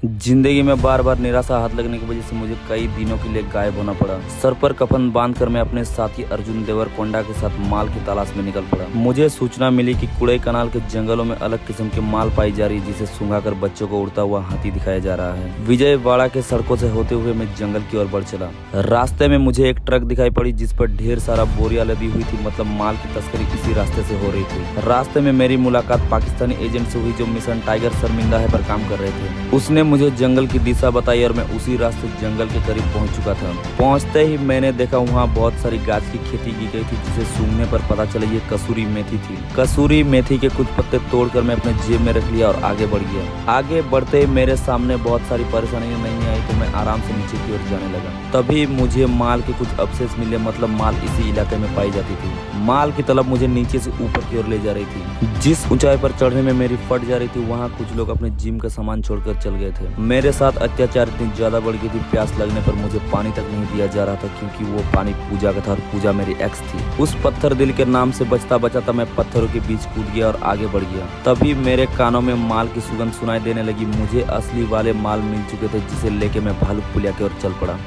जिंदगी में बार बार निराशा हाथ लगने की वजह से मुझे कई दिनों के लिए गायब होना पड़ा। सर पर कफन बांधकर मैं अपने साथी अर्जुन देवरकोंडा के साथ माल की तलाश में निकल पड़ा। मुझे सूचना मिली कि कुड़ई कनाल के जंगलों में अलग किस्म की माल पाई जा रही है, जिसे सूंघाकर बच्चों को उड़ता हुआ हाथी दिखाया जा रहा है। विजयवाड़ा के सड़कों से होते हुए मैं जंगल की ओर बढ़ चला। रास्ते में मुझे एक ट्रक दिखाई पड़ी जिस पर ढेर सारा बोरियां लदी हुई थी, मतलब माल की तस्करी इसी रास्ते से हो रही थी। रास्ते में मेरी मुलाकात पाकिस्तानी एजेंट से हुई जो मिशन टाइगर शर्मिंदा है पर काम कर रहे थे। उसने मुझे जंगल की दिशा बताई और मैं उसी रास्ते जंगल के करीब पहुंच चुका था। पहुंचते ही मैंने देखा वहां बहुत सारी गाछ की खेती की गई थी, जिसे सूंघने पर पता चला ये कसूरी मेथी थी। कसूरी मेथी के कुछ पत्ते तोड़कर मैं अपने जेब में रख लिया और आगे बढ़ गया। आगे बढ़ते ही मेरे सामने बहुत सारी परेशानियां नहीं आई तो मैं आराम से नीचे की ओर जाने लगा। तभी मुझे माल के कुछ अवशेष मिले, मतलब माल इसी इलाके में पाई जाती थी। माल की तलब मुझे नीचे से ऊपर की ओर ले जा रही थी। जिस ऊंचाई पर चढ़ने में मेरी फट जा रही थी, वहाँ कुछ लोग अपने जिम का सामान छोड़कर चल गए थे। मेरे साथ अत्याचार इतनी ज्यादा बढ़ गई थी, प्यास लगने पर मुझे पानी तक नहीं दिया जा रहा था, क्योंकि वो पानी पूजा का था और पूजा मेरी एक्स थी। उस पत्थर दिल के नाम से बचता बचाता मैं पत्थरों के बीच कूद गया और आगे बढ़ गया। तभी मेरे कानों में माल की सुगंध सुनाई देने लगी। मुझे असली वाले माल मिल चुके थे, जिसे लेके मैं भालू पुलिया की ओर चल पड़ा।